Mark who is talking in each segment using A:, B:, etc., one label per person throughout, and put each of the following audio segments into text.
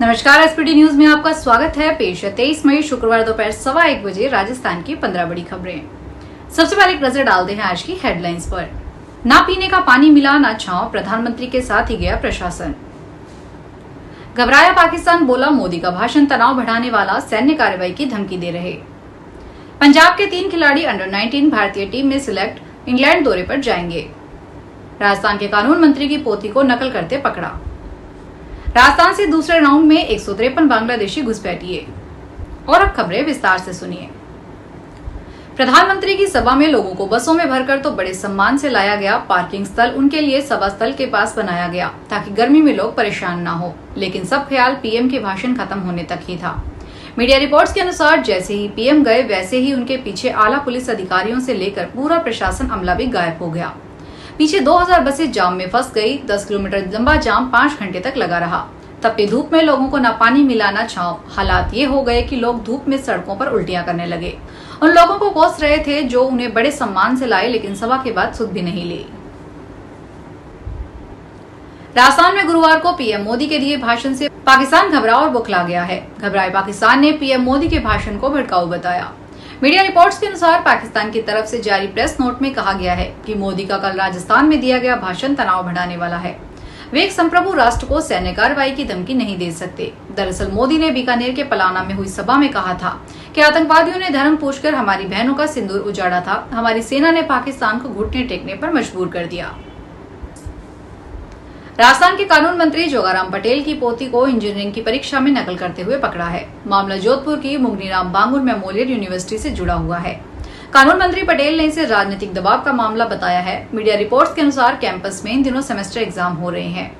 A: नमस्कार, SPT news में आपका स्वागत है। पेश है 23 मई शुक्रवार दोपहर 1:15 बजे राजस्थान की 15 बड़ी खबरें। सबसे पहले एक नजर डालते हैं आज की हेडलाइंस पर। ना पीने का पानी मिला ना छांव, प्रधानमंत्री के साथ ही गया प्रशासन। घबराया पाकिस्तान, बोला मोदी का भाषण तनाव बढ़ाने वाला, सैन्य कार्रवाई की धमकी दे रहे। पंजाब के 3 खिलाड़ी अंडर 19 भारतीय टीम में सिलेक्ट, इंग्लैंड दौरे पर जाएंगे। राजस्थान के कानून मंत्री की पोती को नकल करते पकड़ा। राजस्थान से दूसरे राउंड में 153 बांग्लादेशी घुसपैठिए। और अब खबरें विस्तार से सुनिए। प्रधानमंत्री की सभा में लोगों को बसों में भरकर तो बड़े सम्मान से लाया गया। पार्किंग स्थल उनके लिए सभा स्थल के पास बनाया गया ताकि गर्मी में लोग परेशान ना हो, लेकिन सब ख्याल पीएम के भाषण खत्म होने तक ही था। मीडिया रिपोर्ट्स के अनुसार जैसे ही पीएम गए वैसे ही उनके पीछे आला पुलिस अधिकारियों से लेकर पूरा प्रशासन अमला भी गायब हो गया। पीछे 2000 बसें जाम में फंस गई। 10 किलोमीटर लंबा जाम 5 घंटे तक लगा रहा। तपती धूप में लोगों को ना पानी मिला ना छांव। हालात ये हो गए कि लोग धूप में सड़कों पर उल्टियां करने लगे। उन लोगों को कोस रहे थे जो उन्हें बड़े सम्मान से लाए, लेकिन सभा के बाद सुध भी नहीं ली। राजस्थान में गुरुवार को पीएम मोदी के दिए भाषण से पाकिस्तान घबरा और बौखला गया है। घबराए पाकिस्तान ने पीएम मोदी के भाषण को भड़काऊ बताया। मीडिया रिपोर्ट्स के अनुसार पाकिस्तान की तरफ से जारी प्रेस नोट में कहा गया है कि मोदी का कल राजस्थान में दिया गया भाषण तनाव बढ़ाने वाला है। वे एक संप्रभु राष्ट्र को सैन्य कार्रवाई की धमकी नहीं दे सकते। दरअसल मोदी ने बीकानेर के पलाना में हुई सभा में कहा था कि आतंकवादियों ने धर्म पूछकर हमारी बहनों का सिंदूर उजाड़ा था। हमारी सेना ने पाकिस्तान को घुटने टेकने पर मजबूर कर दिया। राजस्थान के कानून मंत्री जोगाराम पटेल की पोती को इंजीनियरिंग की परीक्षा में नकल करते हुए पकड़ा है। मामला जोधपुर की मुगनीराम बांगुर मेमोरियल यूनिवर्सिटी से जुड़ा हुआ है। कानून मंत्री पटेल ने इसे राजनीतिक दबाव का मामला बताया है। मीडिया रिपोर्ट्स के अनुसार कैंपस में इन दिनों सेमेस्टर एग्जाम हो रहे हैं।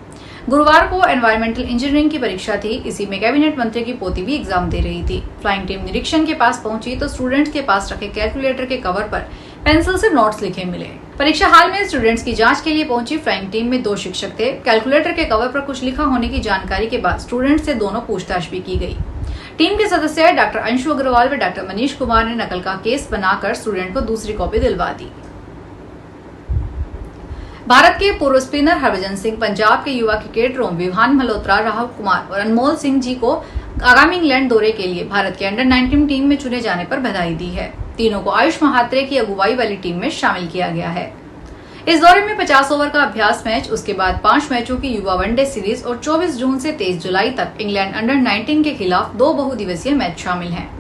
A: गुरुवार को एनवायरमेंटल इंजीनियरिंग की परीक्षा थी। इसी में कैबिनेट मंत्री की पोती भी एग्जाम दे रही थी। फ्लाइंग टीम निरीक्षण के पास पहुंची तो स्टूडेंट्स के पास रखे कैलकुलेटर के कवर पर पेंसिल से नोट्स लिखे मिले। परीक्षा हाल में स्टूडेंट्स की जांच के लिए पहुंची फ्लाइंग टीम में 2 शिक्षक थे। कैलकुलेटर के कवर पर कुछ लिखा होने की जानकारी के बाद स्टूडेंट्स से दोनों पूछताछ भी की गई। टीम के सदस्य डॉक्टर अंशु अग्रवाल व डॉक्टर मनीष कुमार ने नकल का केस बनाकर स्टूडेंट को दूसरी कॉपी दिलवा दी। भारत के पूर्व स्पिनर हरभजन सिंह पंजाब के युवा क्रिकेटरों विवान मल्होत्रा, राहुल कुमार और अनमोल सिंह जी को आगामी इंग्लैंड दौरे के लिए भारत के अंडर 19 टीम में चुने जाने पर बधाई दी है। तीनों को आयुष महात्रे की अगुवाई वाली टीम में शामिल किया गया है। इस दौरे में 50 ओवर का अभ्यास मैच, उसके बाद 5 मैचों की युवा वनडे सीरीज और 24 जून से 23 जुलाई तक इंग्लैंड अंडर 19 के खिलाफ 2 बहुदिवसीय मैच शामिल हैं।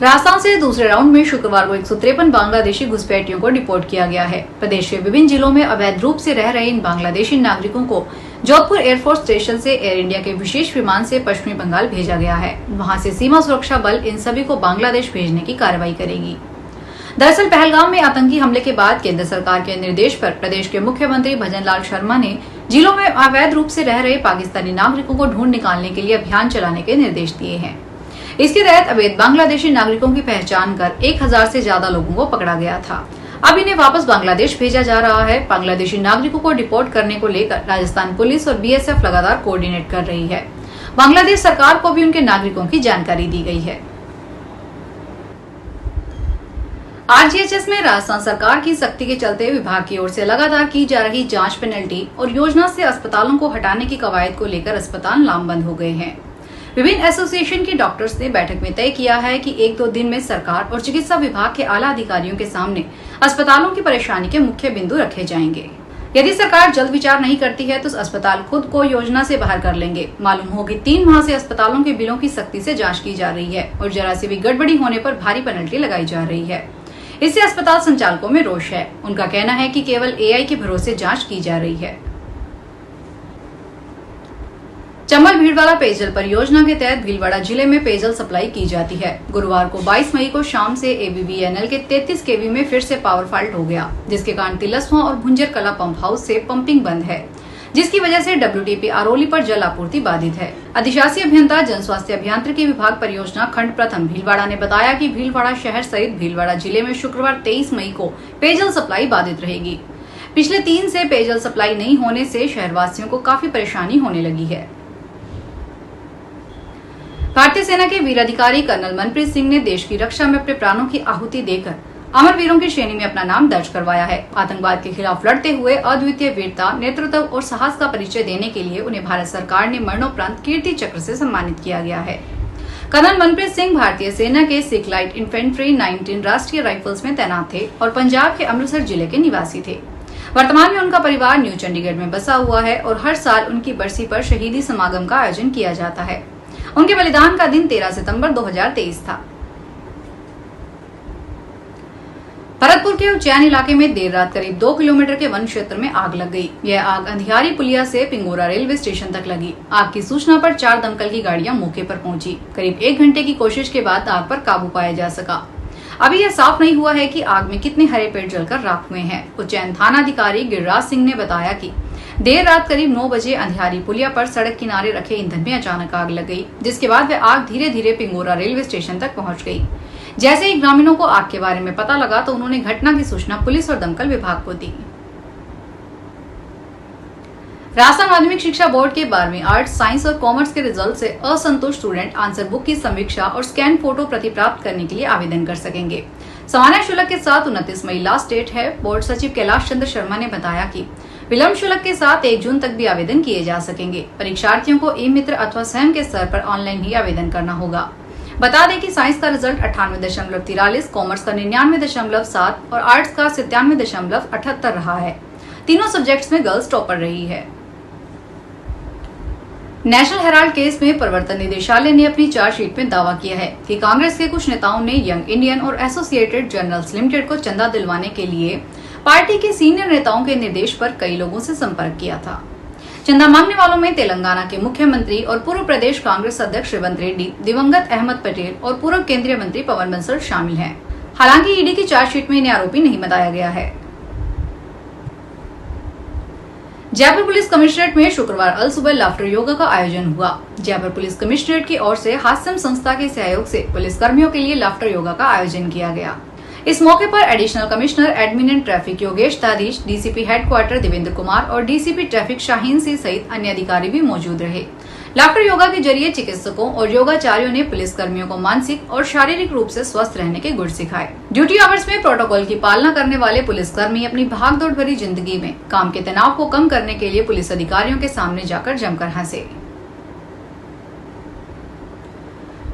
A: राजस्थान से दूसरे राउंड में शुक्रवार को 153 बांग्लादेशी घुसपैठियों को डिपोर्ट किया गया है। प्रदेश के विभिन्न जिलों में अवैध रूप से रह रहे इन बांग्लादेशी नागरिकों को जोधपुर एयरफोर्स स्टेशन से एयर इंडिया के विशेष विमान से पश्चिमी बंगाल भेजा गया है। वहां से सीमा सुरक्षा बल इन सभी को बांग्लादेश भेजने की कार्रवाई करेगी। दरअसल पहलगाम में आतंकी हमले के बाद केंद्र सरकार के निर्देश पर प्रदेश के मुख्यमंत्री भजनलाल शर्मा ने जिलों में अवैध रूप से रह रहे पाकिस्तानी नागरिकों को ढूंढ निकालने के लिए अभियान चलाने के निर्देश दिए हैं। इसके तहत अवैध बांग्लादेशी नागरिकों की पहचान कर 1000 से ज्यादा लोगों को पकड़ा गया था। अब इन्हें वापस बांग्लादेश भेजा जा रहा है। बांग्लादेशी नागरिकों को डिपोर्ट करने को लेकर राजस्थान पुलिस और बीएसएफ लगातार कोऑर्डिनेट कर रही है। बांग्लादेश सरकार को भी उनके नागरिकों की जानकारी दी गई है। आरजीएचएस में राजस्थान सरकार की सख्ती के चलते विभाग की ओर से लगातार की जा रही जांच, पेनल्टी और योजना से अस्पतालों को हटाने की कवायद को लेकर अस्पताल लामबंद हो गए हैं। विभिन्न एसोसिएशन के डॉक्टर्स ने बैठक में तय किया है कि 1-2 दिन में सरकार और चिकित्सा विभाग के आला अधिकारियों के सामने अस्पतालों की परेशानी के मुख्य बिंदु रखे जाएंगे। यदि सरकार जल्द विचार नहीं करती है तो अस्पताल खुद को योजना से बाहर कर लेंगे। मालूम हो कि 3 माह से अस्पतालों के बिलों की सख्ती से जाँच की जा रही है और जरा सी भी गड़बड़ी होने पर भारी पेनल्टी लगाई जा रही है। इससे अस्पताल संचालकों में रोष है। उनका कहना है कि केवल एआई के भरोसे जांच की जा रही है। चंबल भीलवाड़ा पेयजल परियोजना के तहत भीलवाड़ा जिले में पेयजल सप्लाई की जाती है। गुरुवार को 22 मई को शाम से एबीवीएनएल के 33 केवी में फिर से पावर फॉल्ट हो गया, जिसके कारण तिलस्वा और भुंजर कला पंप हाउस से पंपिंग बंद है, जिसकी वजह से डब्ल्यूटीपी आरोली पर जल आपूर्ति बाधित है। अधिशासी अभियंता जन स्वास्थ्य अभियांत्रिकी विभाग परियोजना खंड प्रथम भीलवाड़ा ने बताया कि भीलवाड़ा शहर सहित भीलवाड़ा जिले में शुक्रवार 23 मई को पेयजल सप्लाई बाधित रहेगी। पिछले 3 से पेयजल सप्लाई नहीं होने से शहरवासियों को काफी परेशानी होने लगी है। भारतीय सेना के वीर अधिकारी कर्नल मनप्रीत सिंह ने देश की रक्षा में अपने प्राणों की आहुति देकर अमरवीरों की श्रेणी में अपना नाम दर्ज करवाया है। आतंकवाद के खिलाफ लड़ते हुए अद्वितीय वीरता, नेतृत्व और साहस का परिचय देने के लिए उन्हें भारत सरकार ने मरणोपरांत कीर्ति चक्र से सम्मानित किया गया है। कर्नल मनप्रीत सिंह भारतीय सेना के सिख लाइट इन्फेंट्री 19 राष्ट्रीय राइफल्स में तैनात थे और पंजाब के अमृतसर जिले के निवासी थे। वर्तमान में उनका परिवार न्यू चंडीगढ़ में बसा हुआ है और हर साल उनकी बरसी पर शहीदी समागम का आयोजन किया जाता है। उनके बलिदान का दिन 13 सितंबर 2023 था। भरतपुर के उज्जैन इलाके में देर रात करीब 2 किलोमीटर के वन क्षेत्र में आग लग गई। यह आग अंधियारी पुलिया से पिंगोरा रेलवे स्टेशन तक लगी। आग की सूचना पर 4 दमकल की गाड़ियां मौके पर पहुंची। करीब 1 घंटे की कोशिश के बाद आग पर काबू पाया जा सका। अभी यह साफ नहीं हुआ है कि आग में कितने हरे पेड़ जलकर राख हुए हैं। उज्जैन थाना अधिकारी गिरिराज सिंह ने बताया कि देर रात करीब 9 बजे अंधियारी पुलिया पर सड़क किनारे रखे ईंधन में अचानक आग लग गई, जिसके बाद वह आग धीरे धीरे पिंगोरा रेलवे स्टेशन तक पहुंच गई। जैसे ही ग्रामीणों को आग के बारे में पता लगा तो उन्होंने घटना की सूचना पुलिस और दमकल विभाग को दी। राजस्थान माध्यमिक शिक्षा बोर्ड के 12वीं आर्ट्स, साइंस और कॉमर्स के रिजल्ट से असंतुष्ट स्टूडेंट आंसर बुक की समीक्षा और स्कैन फोटो प्रति प्राप्त करने के लिए आवेदन कर सकेंगे। सामान्य शुल्क के साथ 29 मई लास्ट डेट है। बोर्ड सचिव कैलाश चंद्र शर्मा ने बताया कि विलंब शुल्क के साथ 1 जून तक भी आवेदन किए जा सकेंगे। परीक्षार्थियों को ई मित्र अथवा स्वयं के स्तर पर ऑनलाइन ही आवेदन करना होगा। बता दें कि साइंस का रिजल्ट 98.43, कॉमर्स का 99.7 और आर्ट्स का 97.78 रहा है। तीनों सब्जेक्ट्स में गर्ल्स टॉपर रही है। नेशनल हेराल्ड केस में प्रवर्तन निदेशालय ने अपनी चार्जशीट में दावा किया है कि कांग्रेस के कुछ नेताओं ने यंग इंडियन और एसोसिएटेड जर्नल्स लिमिटेड को चंदा दिलवाने के लिए पार्टी के सीनियर नेताओं के निर्देश पर कई लोगों से संपर्क किया था। चंदा मांगने वालों में तेलंगाना के मुख्यमंत्री और पूर्व प्रदेश कांग्रेस अध्यक्ष रेवंत रेड्डी, दिवंगत अहमद पटेल और पूर्व केंद्रीय मंत्री पवन बंसल शामिल हैं। हालांकि ईडी की चार्जशीट में इन्हें आरोपी नहीं बताया गया है। जयपुर पुलिस कमिश्नरेट में शुक्रवार अल सुबह लाफ्टर योगा का आयोजन हुआ। जयपुर पुलिस कमिश्नरेट की ओर से हास्यम संस्था के सहयोग से पुलिस कर्मियों के लिए लाफ्टर योगा का आयोजन किया गया। इस मौके पर additional commissioner admin and traffic Yogesh Dadish, DCP headquarter Devendra Kumar और डीसीपी ट्रैफिक शाहीन सिंह सहित अन्य अधिकारी भी मौजूद रहे। लाफ्टर योगा के जरिए चिकित्सकों और योगाचार्यों ने पुलिस कर्मियों को मानसिक और शारीरिक रूप से स्वस्थ रहने के गुर सिखाए। ड्यूटी आवर्स में प्रोटोकॉल की पालना करने वाले पुलिसकर्मी अपनी भागदौड़ भरी जिंदगी में काम के तनाव को कम करने के लिए पुलिस अधिकारियों के सामने जाकर जमकर हंसे।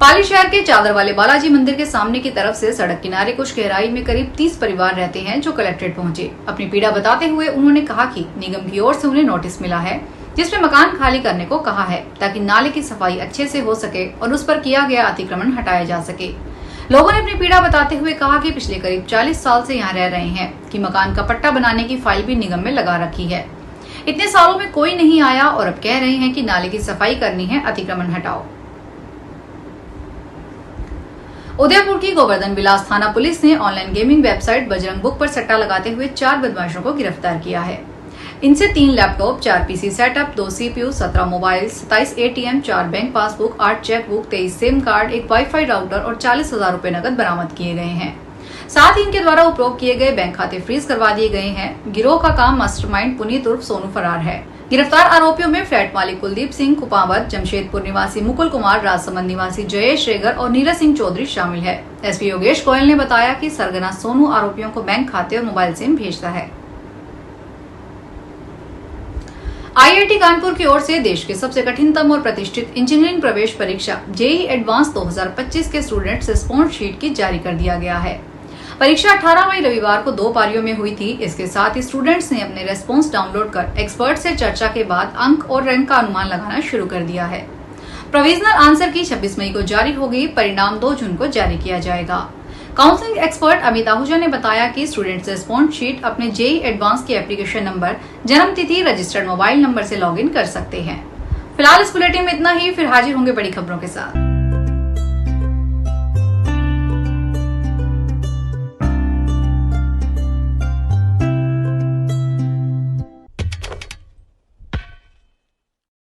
A: पाली शहर के चादर वाले बालाजी मंदिर के सामने की तरफ से सड़क किनारे कुछ गहराई में करीब 30 परिवार रहते हैं, जो कलेक्ट्रेट पहुंचे। अपनी पीड़ा बताते हुए उन्होंने कहा कि निगम की ओर से उन्हें नोटिस मिला है जिसमें मकान खाली करने को कहा है ताकि नाले की सफाई अच्छे से हो सके और उस पर किया गया अतिक्रमण हटाया जा सके। लोगों ने अपनी पीड़ा बताते हुए कहा कि पिछले करीब 40 साल से यहाँ रह रहे हैं कि मकान का पट्टा बनाने की फाइल भी निगम में लगा रखी है। इतने सालों में कोई नहीं आया और अब कह रहे हैं कि नाले की सफाई करनी है, अतिक्रमण हटाओ। उदयपुर की गोवर्धन विलास थाना पुलिस ने online gaming website Bajrang book पर सट्टा लगाते हुए 4 बदमाशों को गिरफ्तार किया है। इनसे 3 laptop, 4 PC setup, 2 CPU, 17 mobile, 27 ATM, 4 bank passbook, 8 chequebook, 23 SIM card, एक वाईफाई राउटर और 40,000 रूपए नकद बरामद किए गए हैं। साथ ही इनके द्वारा उपयोग किए गए बैंक खाते फ्रीज करवा दिए गए हैं। गिरोह का काम मास्टरमाइंड पुनीत उर्फ सोनू फरार है। गिरफ्तार आरोपियों में फ्लैट मालिक कुलदीप सिंह कुपावत, जमशेदपुर निवासी मुकुल कुमार, राजसमंद निवासी जयेश शेगर और नीरज सिंह चौधरी शामिल है। एसपी योगेश गोयल ने बताया कि सरगना सोनू आरोपियों को बैंक खाते और मोबाइल सिम भेजता है। आईआईटी कानपुर की ओर से देश के सबसे कठिनतम और प्रतिष्ठित इंजीनियरिंग प्रवेश परीक्षा जेईई एडवांस 2025 के स्टूडेंट्स रिस्पॉन्स शीट की जारी कर दिया गया है। परीक्षा 18 मई रविवार को 2 पारियों में हुई थी। इसके साथ ही स्टूडेंट्स ने अपने रेस्पॉन्स डाउनलोड कर एक्सपर्ट से चर्चा के बाद अंक और रैंक का अनुमान लगाना शुरू कर दिया है। प्रोविजनल आंसर की 26 मई को जारी होगी। परिणाम 2 जून को जारी किया जाएगा। काउंसलिंग एक्सपर्ट अमित आहूजा ने बताया कि स्टूडेंट्स रिस्पॉन्स शीट अपने जेईई एडवांस के एप्लीकेशन नंबर, जन्म तिथि, रजिस्टर्ड मोबाइल नंबर से लॉगिन कर सकते हैं। फिलहाल इस बुलेटिन में इतना ही। फिर हाजिर होंगे बड़ी खबरों के साथ।